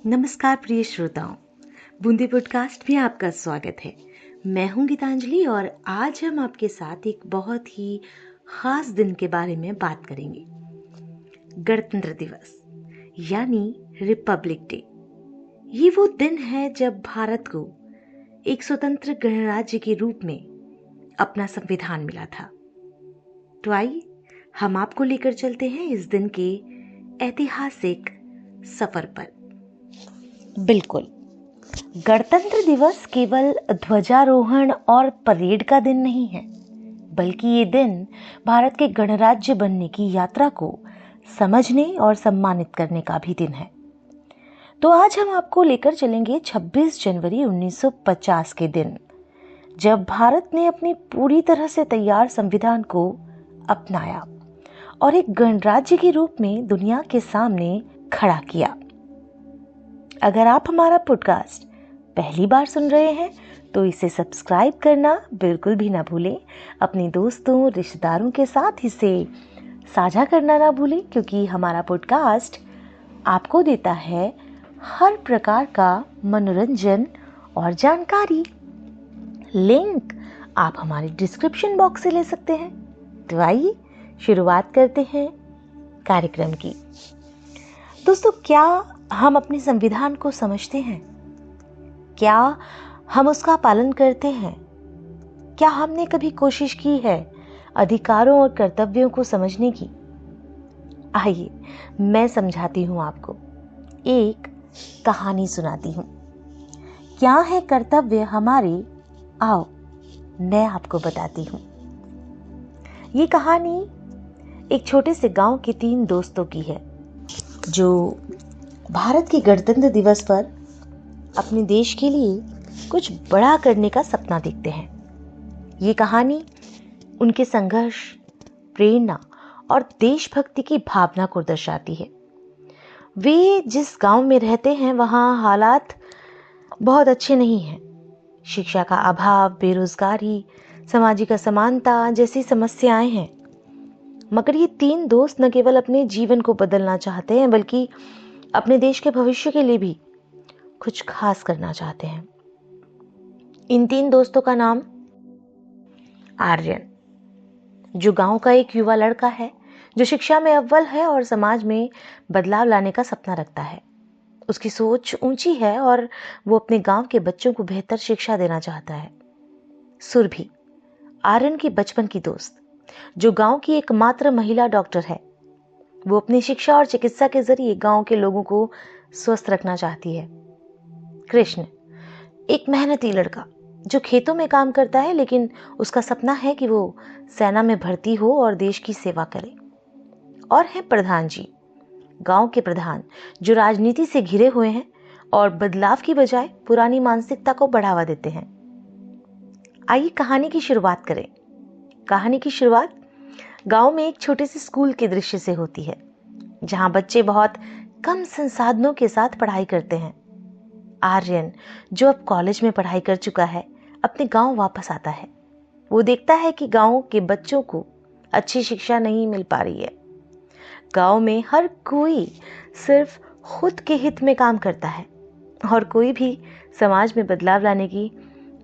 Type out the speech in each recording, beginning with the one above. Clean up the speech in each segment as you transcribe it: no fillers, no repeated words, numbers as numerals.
नमस्कार प्रिय श्रोताओं, बूंदे पॉडकास्ट में आपका स्वागत है। मैं हूं गीतांजलि और आज हम आपके साथ एक बहुत ही खास दिन के बारे में बात करेंगे। गणतंत्र दिवस यानी रिपब्लिक डे। ये वो दिन है जब भारत को एक स्वतंत्र गणराज्य के रूप में अपना संविधान मिला था। तो आइए हम आपको लेकर चलते हैं इस दिन के ऐतिहासिक सफर पर। बिल्कुल, गणतंत्र दिवस केवल ध्वजारोहण और परेड का दिन नहीं है, बल्कि ये दिन भारत के गणराज्य बनने की यात्रा को समझने और सम्मानित करने का भी दिन है। तो आज हम आपको लेकर चलेंगे 26 जनवरी 1950 के दिन, जब भारत ने अपनी पूरी तरह से तैयार संविधान को अपनाया और एक गणराज्य के रूप में दुनिया के सामने खड़ा किया। अगर आप हमारा पॉडकास्ट पहली बार सुन रहे हैं तो इसे सब्सक्राइब करना बिल्कुल भी ना भूलें। अपने दोस्तों, रिश्तेदारों के साथ इसे साझा करना ना भूलें, क्योंकि हमारा पॉडकास्ट आपको देता है हर प्रकार का मनोरंजन और जानकारी। लिंक आप हमारे डिस्क्रिप्शन बॉक्स से ले सकते हैं। तो आइए शुरुआत करते हैं कार्यक्रम की। दोस्तों, क्या हम अपने संविधान को समझते हैं? क्या हम उसका पालन करते हैं? क्या हमने कभी कोशिश की है अधिकारों और कर्तव्यों को समझने की? आइए मैं समझाती हूं आपको, एक कहानी सुनाती हूं। क्या है कर्तव्य हमारे? आओ मैं आपको बताती हूं। ये कहानी एक छोटे से गांव के 3 दोस्तों की है, जो भारत के गणतंत्र दिवस पर अपने देश के लिए कुछ बड़ा करने का सपना देखते हैं। ये कहानी उनके संघर्ष, प्रेरणा और देशभक्ति की भावना को दर्शाती है। वे जिस गांव में रहते हैं वहां हालात बहुत अच्छे नहीं हैं। शिक्षा का अभाव, बेरोजगारी, सामाजिक असमानता जैसी समस्याएं हैं। मगर ये 3 दोस्त न केवल अपने जीवन को बदलना चाहते हैं, बल्कि अपने देश के भविष्य के लिए भी कुछ खास करना चाहते हैं। इन 3 दोस्तों का नाम आर्यन, जो गांव का एक युवा लड़का है, जो शिक्षा में अव्वल है और समाज में बदलाव लाने का सपना रखता है। उसकी सोच ऊंची है और वो अपने गांव के बच्चों को बेहतर शिक्षा देना चाहता है। सुरभि, आर्यन की बचपन की दोस्त, जो गांव की एकमात्र महिला डॉक्टर है। वो अपनी शिक्षा और चिकित्सा के जरिए गांव के लोगों को स्वस्थ रखना चाहती है। कृष्ण, एक मेहनती लड़का जो खेतों में काम करता है, लेकिन उसका सपना है कि वो सेना में भर्ती हो और देश की सेवा करे। और है प्रधान जी, गांव के प्रधान, जो राजनीति से घिरे हुए हैं और बदलाव की बजाय पुरानी मानसिकता को बढ़ावा देते हैं। आइए कहानी की शुरुआत करें। कहानी की शुरुआत गांव में एक छोटे से स्कूल के दृश्य से होती है, जहां बच्चे बहुत कम संसाधनों के साथ पढ़ाई करते हैं। आर्यन, जो अब कॉलेज में पढ़ाई कर चुका है, अपने गांव वापस आता है। वो देखता है कि गांव के बच्चों को अच्छी शिक्षा नहीं मिल पा रही है। गांव में हर कोई सिर्फ खुद के हित में काम करता है और कोई भी समाज में बदलाव लाने की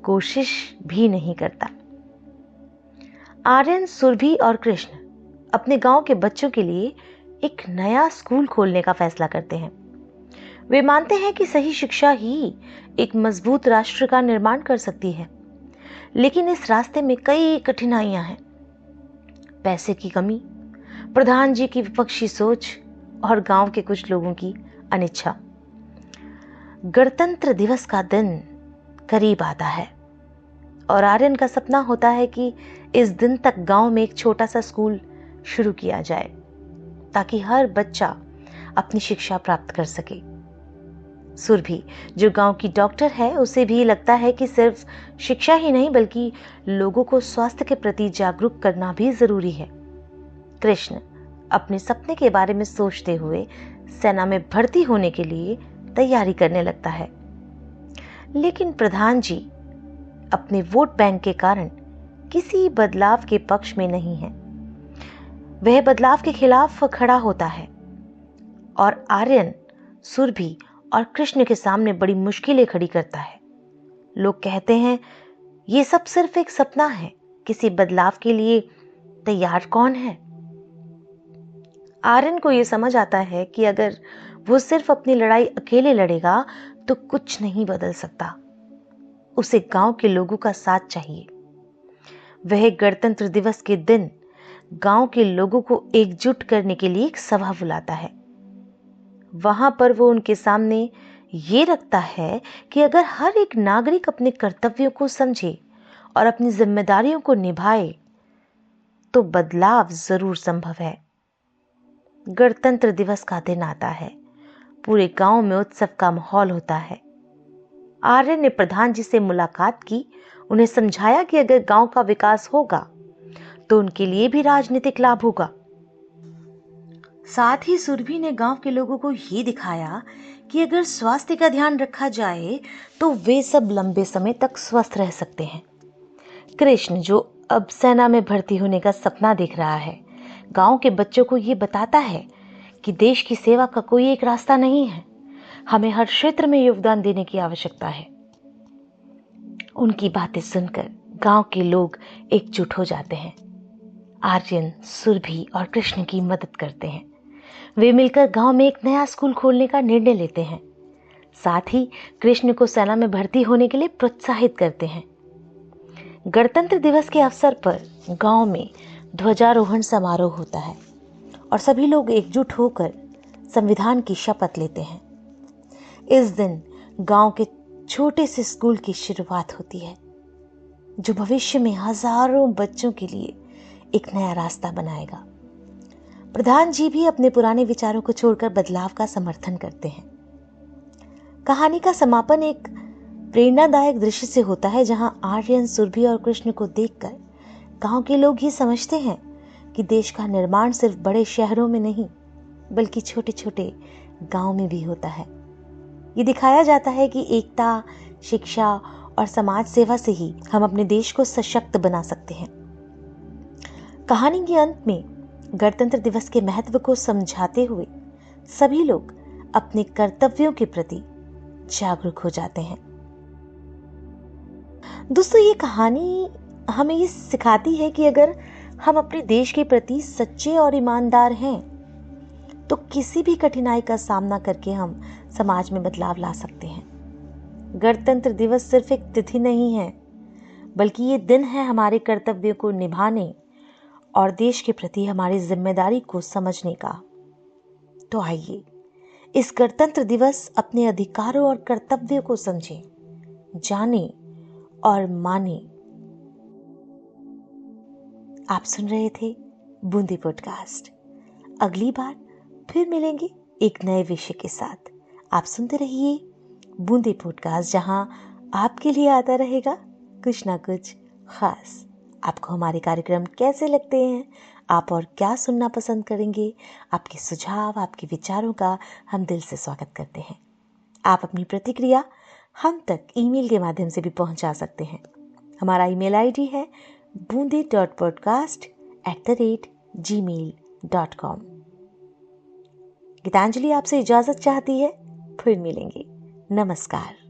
कोशिश भी नहीं करता। आर्यन, सुरभि और कृष्ण अपने गांव के बच्चों के लिए एक नया स्कूल खोलने का फैसला करते हैं। वे मानते हैं कि सही शिक्षा ही एक मजबूत राष्ट्र का निर्माण कर सकती है। लेकिन इस रास्ते में कई कठिनाइयां हैं। पैसे की कमी, प्रधान जी की विपक्षी सोच और गांव के कुछ लोगों की अनिच्छा। गणतंत्र दिवस का दिन करीब आता है और आर्यन का सपना होता है कि इस दिन तक गांव में एक छोटा सा स्कूल शुरू किया जाए, ताकि हर बच्चा अपनी शिक्षा प्राप्त कर सके। सुरभि, जो गांव की डॉक्टर है, उसे भी लगता है कि सिर्फ शिक्षा ही नहीं, बल्कि लोगों को स्वास्थ्य के प्रति जागरूक करना भी जरूरी है। कृष्ण अपने सपने के बारे में सोचते हुए सेना में भर्ती होने के लिए तैयारी करने लगता है। लेकिन प्रधान जी अपने वोट बैंक के कारण किसी बदलाव के पक्ष में नहीं है। वह बदलाव के खिलाफ खड़ा होता है और आर्यन, सुरभि और कृष्ण के सामने बड़ी मुश्किलें खड़ी करता है। लोग कहते हैं ये सब सिर्फ एक सपना है, किसी बदलाव के लिए तैयार कौन है? आर्यन को यह समझ आता है कि अगर वो सिर्फ अपनी लड़ाई अकेले लड़ेगा तो कुछ नहीं बदल सकता। उसे गांव के लोगों का साथ चाहिए। वह गणतंत्र दिवस के दिन गांव के लोगों को एकजुट करने के लिए एक सभा बुलाता है। वहां पर वो उनके सामने ये रखता है कि अगर हर एक नागरिक अपने कर्तव्यों को समझे और अपनी जिम्मेदारियों को निभाए तो बदलाव जरूर संभव है। गणतंत्र दिवस का दिन आता है। पूरे गांव में उत्सव का माहौल होता है। आर्यन ने प्रधान जी से मुलाकात की, उन्हें समझाया कि अगर गांव का विकास होगा तो उनके लिए भी राजनीतिक लाभ होगा। साथ ही सुरभि ने गांव के लोगों को ये दिखाया कि अगर स्वास्थ्य का ध्यान रखा जाए तो वे सब लंबे समय तक स्वस्थ रह सकते हैं। कृष्ण, जो अब सेना में भर्ती होने का सपना देख रहा है, गांव के बच्चों को ये बताता है कि देश की सेवा का कोई एक रास्ता नहीं है, हमें हर क्षेत्र में योगदान देने की आवश्यकता है। उनकी बातें सुनकर गांव के लोग एकजुट हो जाते हैं। आर्यन, सुरभि और कृष्ण की मदद करते हैं। वे मिलकर गांव में एक नया स्कूल खोलने का निर्णय लेते हैं। साथ ही कृष्ण को सेना में भर्ती होने के लिए प्रोत्साहित करते हैं। गणतंत्र दिवस के अवसर पर गांव में ध्वजारोहण समारोह होता है और सभी लोग एकजुट होकर संविधान की शपथ लेते हैं। इस दिन गांव के छोटे से स्कूल की शुरुआत होती है, जो भविष्य में हजारों बच्चों के लिए एक नया रास्ता बनाएगा। प्रधान जी भी अपने पुराने विचारों को छोड़कर बदलाव का समर्थन करते हैं। कहानी का समापन एक प्रेरणादायक दृश्य से होता है, जहां आर्यन, सुरभि और कृष्ण को देखकर गांव के लोग ये समझते हैं कि देश का निर्माण सिर्फ बड़े शहरों में नहीं बल्कि छोटे छोटे गांव में भी होता है। ये दिखाया जाता है कि एकता, शिक्षा और समाज सेवा से ही हम अपने देश को सशक्त बना सकते हैं। कहानी के अंत में गणतंत्र दिवस के महत्व को समझाते हुए सभी लोग अपने कर्तव्यों के प्रति जागरूक हो जाते हैं। दोस्तों, ये कहानी हमें ये सिखाती है कि अगर हम अपने देश के प्रति सच्चे और ईमानदार हैं तो किसी भी कठिनाई का सामना करके हम समाज में बदलाव ला सकते हैं। गणतंत्र दिवस सिर्फ एक तिथि नहीं है, बल्कि ये दिन है हमारे कर्तव्यों को निभाने और देश के प्रति हमारी जिम्मेदारी को समझने का। तो आइए इस गणतंत्र दिवस अपने अधिकारों और कर्तव्यों को समझें, जानें और मानें। आप सुन रहे थे बूंदी पॉडकास्ट। अगली बार फिर मिलेंगे एक नए विषय के साथ। आप सुनते रहिए बूंदी पॉडकास्ट, जहां आपके लिए आता रहेगा कुछ ना कुछ खास। आपको हमारे कार्यक्रम कैसे लगते हैं, आप और क्या सुनना पसंद करेंगे? आपके सुझाव, आपके विचारों का हम दिल से स्वागत करते हैं। आप अपनी प्रतिक्रिया हम तक ईमेल के माध्यम से भी पहुंचा सकते हैं। हमारा ईमेल आईडी है bundi.podcast@gmail.com। गीतांजलि आपसे इजाजत चाहती है, फिर मिलेंगे। नमस्कार।